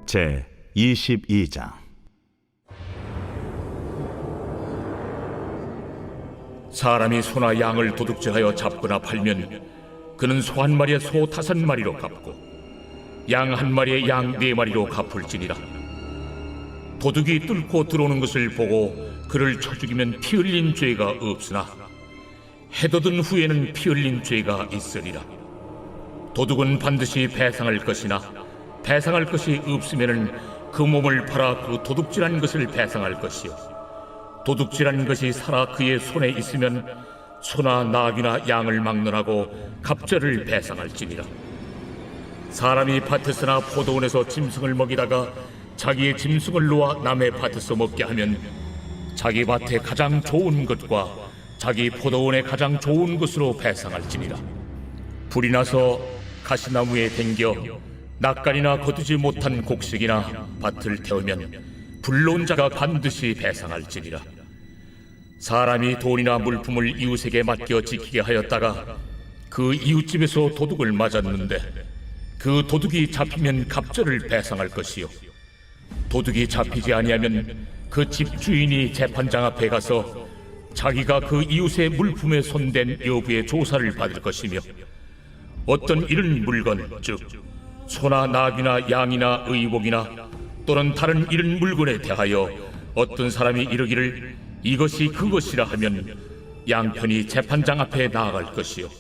제 22장. 사람이 소나 양을 도둑질하여 잡거나 팔면 그는 소 한 마리에 소 5마리로 갚고 양 한 마리에 양 4마리로 갚을지니라. 도둑이 뚫고 들어오는 것을 보고 그를 쳐 죽이면 피 흘린 죄가 없으나 해돋은 후에는 피 흘린 죄가 있으리라. 도둑은 반드시 배상할 것이나 배상할 것이 없으면은 그 몸을 팔아 그 도둑질한 것을 배상할 것이요, 도둑질한 것이 살아 그의 손에 있으면 소나 나귀나 양을 막론하고 갑절을 배상할지니라. 사람이 밭에서나 포도원에서 짐승을 먹이다가 자기의 짐승을 놓아 남의 밭에서 먹게 하면 자기 밭에 가장 좋은 것과 자기 포도원에 가장 좋은 것으로 배상할지니라. 불이 나서 가시나무에 댕겨 낯간이나 거두지 못한 곡식이나 밭을 태우면 불러온 자가 반드시 배상할지니라. 사람이 돈이나 물품을 이웃에게 맡겨 지키게 하였다가 그 이웃집에서 도둑을 맞았는데 그 도둑이 잡히면 갑절을 배상할 것이요, 도둑이 잡히지 아니하면 그 집 주인이 재판장 앞에 가서 자기가 그 이웃의 물품에 손댄 여부의 조사를 받을 것이며, 어떤 이런 물건, 즉 소나 나귀나 양이나 의복이나 또는 다른 이런 물건에 대하여 어떤 사람이 이르기를 이것이 그것이라 하면 양편이 재판장 앞에 나아갈 것이요,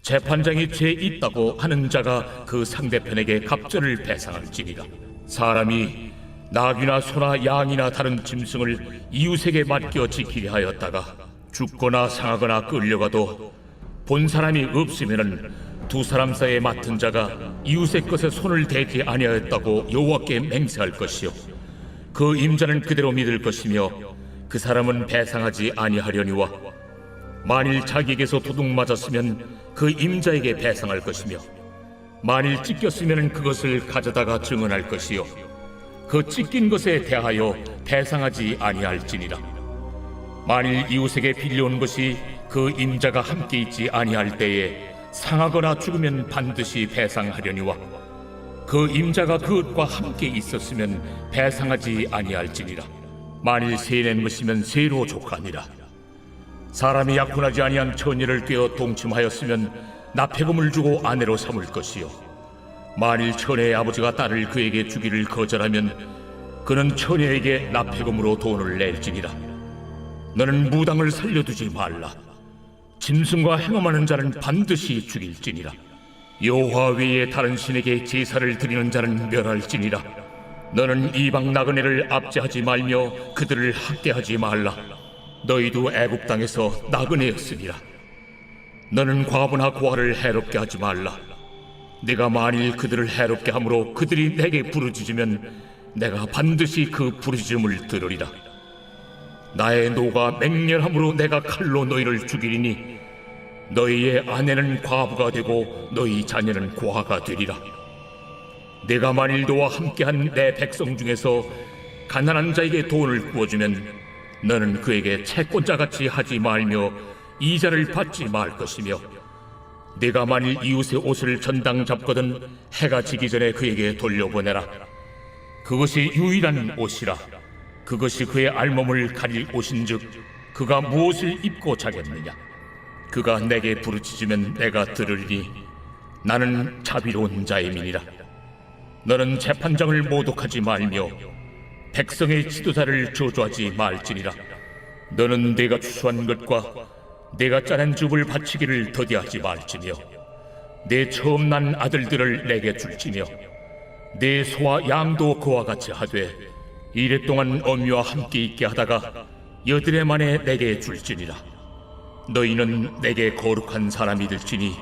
재판장이 죄 있다고 하는 자가 그 상대편에게 갑절을 배상할지니라. 사람이 나귀나 소나 양이나 다른 짐승을 이웃에게 맡겨 지키게 하였다가 죽거나 상하거나 끌려가도 본 사람이 없으면은 두 사람 사이에 맡은 자가 이웃의 것에 손을 대지 아니하였다고 여호와께 맹세할 것이요, 그 임자는 그대로 믿을 것이며 그 사람은 배상하지 아니하려니와 만일 자기에게서 도둑 맞았으면 그 임자에게 배상할 것이며 만일 찢겼으면 그것을 가져다가 증언할 것이요, 그 찢긴 것에 대하여 배상하지 아니할지니라. 만일 이웃에게 빌려온 것이 그 임자가 함께 있지 아니할 때에 상하거나 죽으면 반드시 배상하려니와 그 임자가 그것과 함께 있었으면 배상하지 아니할지니라. 만일 세낸 것이면 세로 족하니라. 사람이 약혼하지 아니한 처녀를 꿰어 동침하였으면 납폐금을 주고 아내로 삼을 것이요, 만일 처녀의 아버지가 딸을 그에게 주기를 거절하면 그는 처녀에게 납폐금으로 돈을 낼지니라. 너는 무당을 살려두지 말라. 짐승과 행음하는 자는 반드시 죽일지니라. 여호와 외에 다른 신에게 제사를 드리는 자는 멸할지니라. 너는 이방 나그네를 압제하지 말며 그들을 학대하지 말라. 너희도 애굽 땅에서 나그네였으니라. 너는 과부나 고아를 해롭게 하지 말라. 네가 만일 그들을 해롭게 함으로 그들이 내게 부르짖으면 내가 반드시 그 부르짖음을 들으리라. 나의 노가 맹렬함으로 내가 칼로 너희를 죽이리니 너희의 아내는 과부가 되고 너희 자녀는 고아가 되리라. 내가 만일 너와 함께한 내 백성 중에서 가난한 자에게 돈을 구워주면 너는 그에게 채권자같이 하지 말며 이자를 받지 말 것이며, 네가 만일 이웃의 옷을 전당 잡거든 해가 지기 전에 그에게 돌려보내라. 그것이 유일한 옷이라. 그것이 그의 알몸을 가릴 옷인즉 그가 무엇을 입고 자겠느냐. 그가 내게 부르짖으면 내가 들으리니 나는 자비로운 자임이니라. 너는 재판장을 모독하지 말며 백성의 지도자를 저주하지 말지니라. 너는 내가 추수한 것과 내가 짜낸 즙을 바치기를 더디하지 말지며 내 처음 난 아들들을 내게 줄지며 내 소와 양도 그와 같이 하되 이랫동안 어미와 함께 있게 하다가 여드레 만에 내게 줄지니라. 너희는 내게 거룩한 사람이 될지니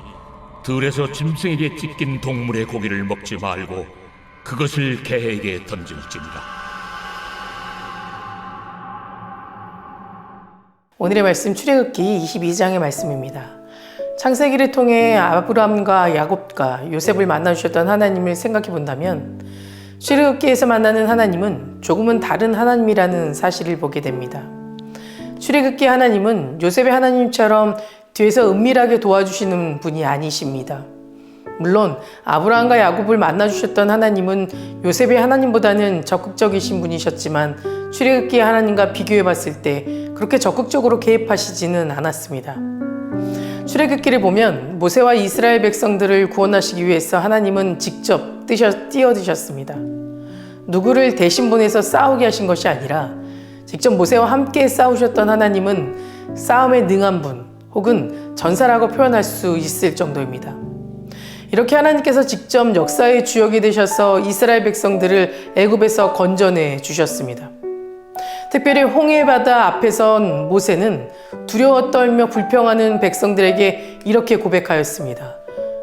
들에서 짐승에게 찢긴 동물의 고기를 먹지 말고 그것을 개에게 던질지니라. 오늘의 말씀 출애굽기 22장의 말씀입니다. 창세기를 통해 아브라함과 야곱과 요셉을 만나주셨던 하나님을 생각해 본다면 출애굽기에서 만나는 하나님은 조금은 다른 하나님이라는 사실을 보게 됩니다. 출애굽기 하나님은 요셉의 하나님처럼 뒤에서 은밀하게 도와주시는 분이 아니십니다. 물론 아브라함과 야곱을 만나주셨던 하나님은 요셉의 하나님보다는 적극적이신 분이셨지만 출애굽기의 하나님과 비교해 봤을 때 그렇게 적극적으로 개입하시지는 않았습니다. 출애굽기를 보면 모세와 이스라엘 백성들을 구원하시기 위해서 하나님은 직접 뛰어드셨습니다. 누구를 대신 보내서 싸우게 하신 것이 아니라 직접 모세와 함께 싸우셨던 하나님은 싸움에 능한 분 혹은 전사라고 표현할 수 있을 정도입니다. 이렇게 하나님께서 직접 역사의 주역이 되셔서 이스라엘 백성들을 애굽에서 건져내 주셨습니다. 특별히 홍해바다 앞에 선 모세는 두려워 떨며 불평하는 백성들에게 이렇게 고백하였습니다.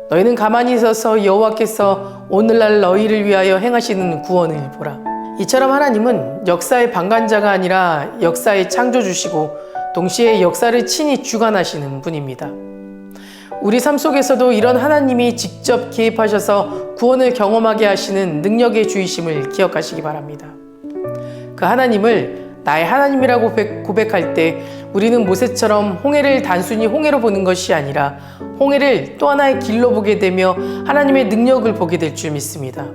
너희는 가만히 있어서 여호와께서 오늘날 너희를 위하여 행하시는 구원을 보라. 이처럼 하나님은 역사의 방관자가 아니라 역사의 창조주시고 동시에 역사를 친히 주관하시는 분입니다. 우리 삶 속에서도 이런 하나님이 직접 개입하셔서 구원을 경험하게 하시는 능력의 주이심을 기억하시기 바랍니다. 그 하나님을 나의 하나님이라고 고백할 때 우리는 모세처럼 홍해를 단순히 홍해로 보는 것이 아니라 홍해를 또 하나의 길로 보게 되며 하나님의 능력을 보게 될 줄 믿습니다.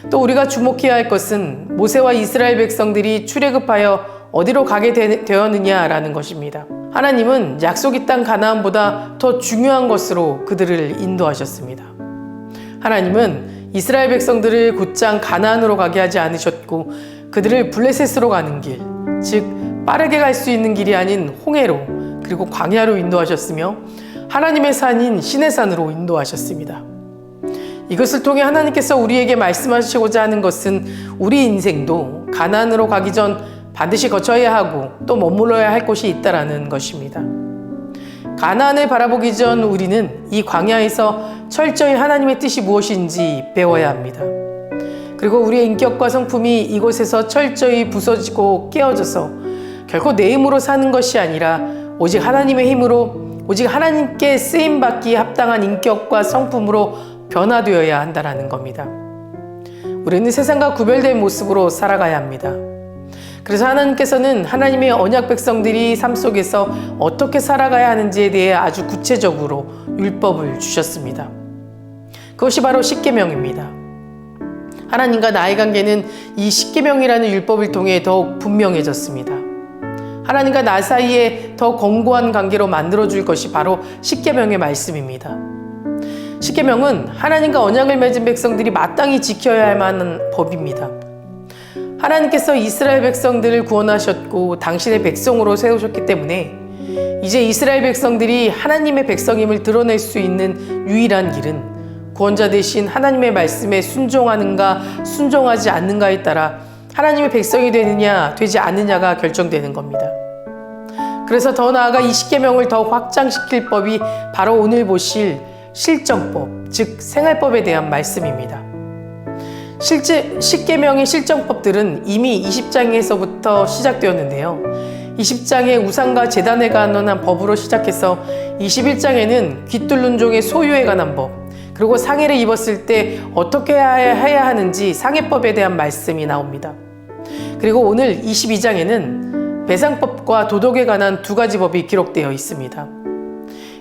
또 우리가 주목해야 할 것은 모세와 이스라엘 백성들이 출애굽하여 어디로 가게 되었느냐라는 것입니다. 하나님은 약속의 땅 가나안보다 더 중요한 것으로 그들을 인도하셨습니다. 하나님은 이스라엘 백성들을 곧장 가나안으로 가게 하지 않으셨고 그들을 블레셋으로 가는 길, 즉 빠르게 갈 수 있는 길이 아닌 홍해로 그리고 광야로 인도하셨으며 하나님의 산인 시내산으로 인도하셨습니다. 이것을 통해 하나님께서 우리에게 말씀하시고자 하는 것은 우리 인생도 가나안으로 가기 전 반드시 거쳐야 하고 또 머물러야 할 곳이 있다라는 것입니다. 가나안을 바라보기 전 우리는 이 광야에서 철저히 하나님의 뜻이 무엇인지 배워야 합니다. 그리고 우리의 인격과 성품이 이곳에서 철저히 부서지고 깨어져서 결코 내 힘으로 사는 것이 아니라 오직 하나님의 힘으로 오직 하나님께 쓰임받기에 합당한 인격과 성품으로 변화되어야 한다는 겁니다. 우리는 세상과 구별된 모습으로 살아가야 합니다. 그래서 하나님께서는 하나님의 언약 백성들이 삶 속에서 어떻게 살아가야 하는지에 대해 아주 구체적으로 율법을 주셨습니다. 그것이 바로 십계명입니다. 하나님과 나의 관계는 이 십계명이라는 율법을 통해 더욱 분명해졌습니다. 하나님과 나 사이에 더 견고한 관계로 만들어줄 것이 바로 십계명의 말씀입니다. 십계명은 하나님과 언약을 맺은 백성들이 마땅히 지켜야 할 만한 법입니다. 하나님께서 이스라엘 백성들을 구원하셨고 당신의 백성으로 세우셨기 때문에 이제 이스라엘 백성들이 하나님의 백성임을 드러낼 수 있는 유일한 길은 구원자 대신 하나님의 말씀에 순종하는가 순종하지 않는가에 따라 하나님의 백성이 되느냐 되지 않느냐가 결정되는 겁니다. 그래서 더 나아가 이 십계명을 더 확장시킬 법이 바로 오늘 보실 실정법, 즉 생활법에 대한 말씀입니다. 실제 십계명의 실정법들은 이미 20장에서부터 시작되었는데요. 20장에 우상과 제단에 관한 법으로 시작해서 21장에는 귀 뚫는 종의 소유에 관한 법, 그리고 상해를 입었을 때 어떻게 해야 하는지 상해법에 대한 말씀이 나옵니다. 그리고 오늘 22장에는 배상법과 도덕에 관한 두 가지 법이 기록되어 있습니다.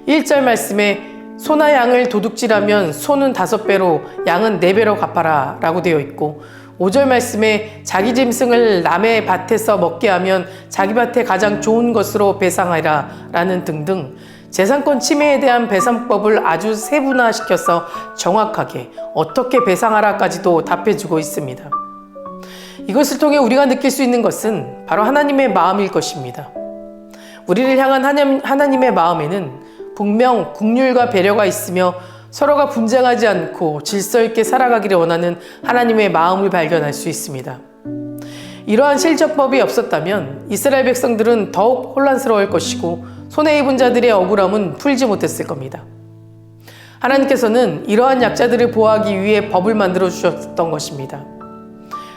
1절 말씀에 소나 양을 도둑질하면 소는 5배로 양은 4배로 갚아라 라고 되어 있고 5절 말씀에 자기 짐승을 남의 밭에서 먹게 하면 자기 밭에 가장 좋은 것으로 배상하라 라는 등등 재산권 침해에 대한 배상법을 아주 세분화시켜서 정확하게 어떻게 배상하라까지도 답해주고 있습니다. 이것을 통해 우리가 느낄 수 있는 것은 바로 하나님의 마음일 것입니다. 우리를 향한 하나님의 마음에는 분명 긍휼과 배려가 있으며 서로가 분쟁하지 않고 질서 있게 살아가기를 원하는 하나님의 마음을 발견할 수 있습니다. 이러한 실정법이 없었다면 이스라엘 백성들은 더욱 혼란스러울 것이고 손해 입은 자들의 억울함은 풀지 못했을 겁니다. 하나님께서는 이러한 약자들을 보호하기 위해 법을 만들어 주셨던 것입니다.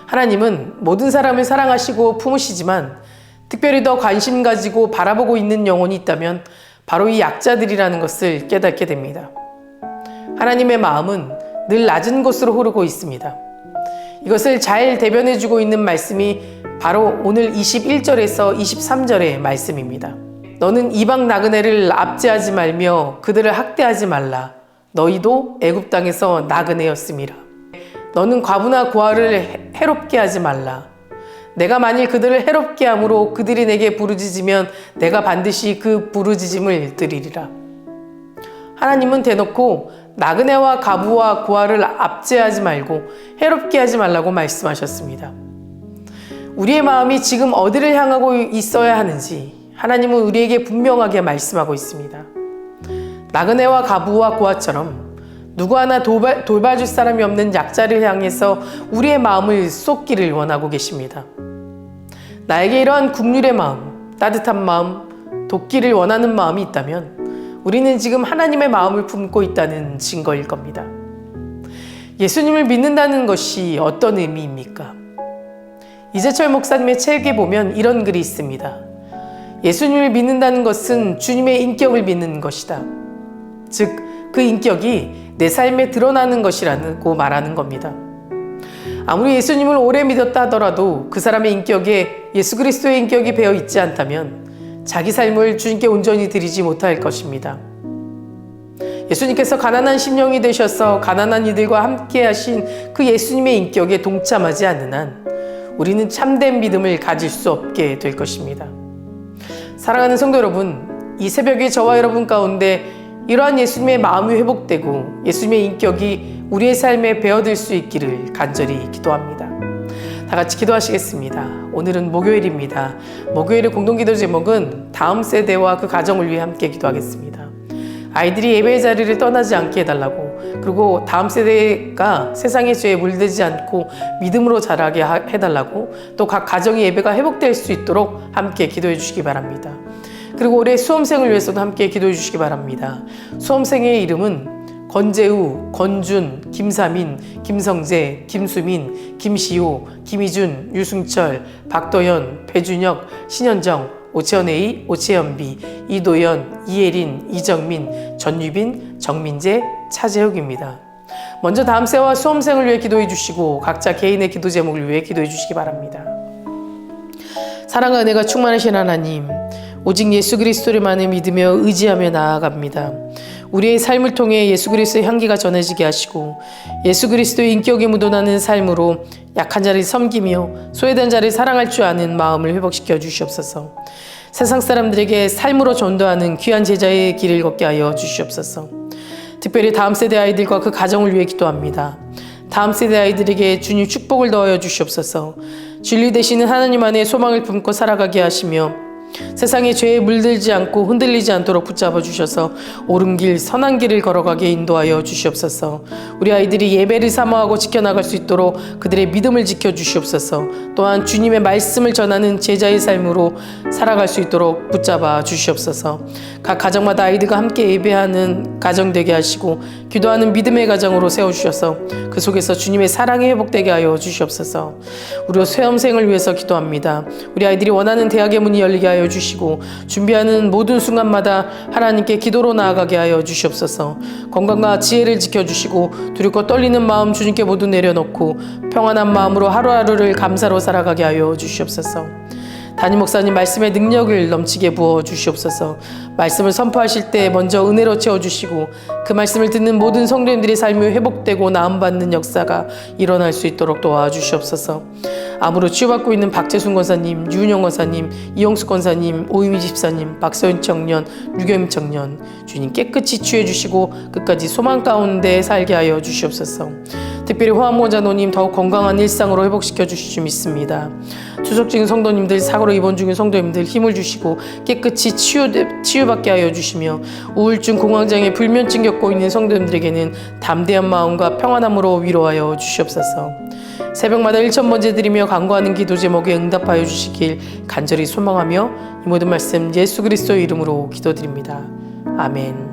하나님은 모든 사람을 사랑하시고 품으시지만 특별히 더 관심 가지고 바라보고 있는 영혼이 있다면 바로 이 약자들이라는 것을 깨닫게 됩니다. 하나님의 마음은 늘 낮은 곳으로 흐르고 있습니다. 이것을 잘 대변해주고 있는 말씀이 바로 오늘 21절에서 23절의 말씀입니다. 너는 이방 나그네를 압제하지 말며 그들을 학대하지 말라. 너희도 애굽 땅에서 나그네였음이라. 너는 과부나 고아를 해롭게 하지 말라. 내가 만일 그들을 해롭게 함으로 그들이 내게 부르짖으면 내가 반드시 그 부르짖음을 들으리라. 하나님은 대놓고 나그네와 과부와 고아를 압제하지 말고 해롭게 하지 말라고 말씀하셨습니다. 우리의 마음이 지금 어디를 향하고 있어야 하는지 하나님은 우리에게 분명하게 말씀하고 있습니다. 나그네와 과부와 고아처럼 누구 하나 돌봐줄 사람이 없는 약자를 향해서 우리의 마음을 쏟기를 원하고 계십니다. 나에게 이러한 국률의 마음, 따뜻한 마음, 돕기를 원하는 마음이 있다면 우리는 지금 하나님의 마음을 품고 있다는 증거일 겁니다. 예수님을 믿는다는 것이 어떤 의미입니까? 이재철 목사님의 책에 보면 이런 글이 있습니다. 예수님을 믿는다는 것은 주님의 인격을 믿는 것이다. 즉, 그 인격이 내 삶에 드러나는 것이라고 말하는 겁니다. 아무리 예수님을 오래 믿었다 하더라도 그 사람의 인격에 예수 그리스도의 인격이 배어 있지 않다면 자기 삶을 주님께 온전히 드리지 못할 것입니다. 예수님께서 가난한 심령이 되셔서 가난한 이들과 함께 하신 그 예수님의 인격에 동참하지 않는 한 우리는 참된 믿음을 가질 수 없게 될 것입니다. 사랑하는 성도 여러분, 이 새벽에 저와 여러분 가운데 이러한 예수님의 마음이 회복되고 예수님의 인격이 우리의 삶에 배어들 수 있기를 간절히 기도합니다. 다 같이 기도하시겠습니다. 오늘은 목요일입니다. 목요일의 공동기도 제목은 다음 세대와 그 가정을 위해 함께 기도하겠습니다. 아이들이 예배의 자리를 떠나지 않게 해달라고, 그리고 다음 세대가 세상의 죄에 물들지 않고 믿음으로 자라게 해달라고, 또 각 가정의 예배가 회복될 수 있도록 함께 기도해 주시기 바랍니다. 그리고 올해 수험생을 위해서도 함께 기도해 주시기 바랍니다. 수험생의 이름은 권재우, 권준, 김사민, 김성재, 김수민, 김시호, 김희준, 유승철, 박도현, 배준혁, 신현정, 오채연A, 오채연B, 이도연, 이예린, 이정민, 전유빈, 정민재, 차재욱입니다. 먼저 다음 세와 수험생을 위해 기도해 주시고 각자 개인의 기도 제목을 위해 기도해 주시기 바랍니다. 사랑과 은혜가 충만하신 하나님, 오직 예수 그리스도를만을 믿으며 의지하며 나아갑니다. 우리의 삶을 통해 예수 그리스도의 향기가 전해지게 하시고 예수 그리스도의 인격이 묻어나는 삶으로 약한 자를 섬기며 소외된 자를 사랑할 줄 아는 마음을 회복시켜 주시옵소서. 세상 사람들에게 삶으로 전도하는 귀한 제자의 길을 걷게 하여 주시옵소서. 특별히 다음 세대 아이들과 그 가정을 위해 기도합니다. 다음 세대 아이들에게 주님 축복을 더하여 주시옵소서. 진리 되시는 하나님 안에 소망을 품고 살아가게 하시며 세상의 죄에 물들지 않고 흔들리지 않도록 붙잡아 주셔서 옳은 길, 선한 길을 걸어가게 인도하여 주시옵소서. 우리 아이들이 예배를 사모하고 지켜나갈 수 있도록 그들의 믿음을 지켜주시옵소서. 또한 주님의 말씀을 전하는 제자의 삶으로 살아갈 수 있도록 붙잡아 주시옵소서. 각 가정마다 아이들과 함께 예배하는 가정 되게 하시고 기도하는 믿음의 가정으로 세워주셔서 그 속에서 주님의 사랑이 회복되게 하여 주시옵소서. 우리 수험생을 위해서 기도합니다. 우리 아이들이 원하는 대학의 문이 열리게 하여 주시고 준비하는 모든 순간마다 하나님께 기도로 나아가게 하여 주시옵소서. 건강과 지혜를 지켜주시고 두렵고 떨리는 마음 주님께 모두 내려놓고 평안한 마음으로 하루하루를 감사로 살아가게 하여 주시옵소서. 담임 목사님 말씀의 능력을 넘치게 부어 주시옵소서. 말씀을 선포하실 때 먼저 은혜로 채워주시고 그 말씀을 듣는 모든 성도님들의 삶이 회복되고 나음받는 역사가 일어날 수 있도록 도와주시옵소서. 암으로 치유받고 있는 박재순 권사님, 유은영 권사님, 이용숙 권사님, 오유미 집사님, 박서윤 청년, 유겸 청년 주님 깨끗이 치유해 주시고 끝까지 소망 가운데 살게 하여 주시옵소서. 특별히 호암모자노님 더욱 건강한 일상으로 회복시켜 주실 줄 믿습니다. 투석 중인 성도님들, 사고로 입원 중인 성도님들 힘을 주시고 깨끗이 치유받게 하여 주시며 우울증, 공황장애, 불면증 겪고 있는 성도님들에게는 담대한 마음과 평안함으로 위로하여 주시옵소서. 새벽마다 1000번째 드리며 간구하는 기도 제목에 응답하여 주시길 간절히 소망하며 이 모든 말씀 예수 그리스도의 이름으로 기도드립니다. 아멘.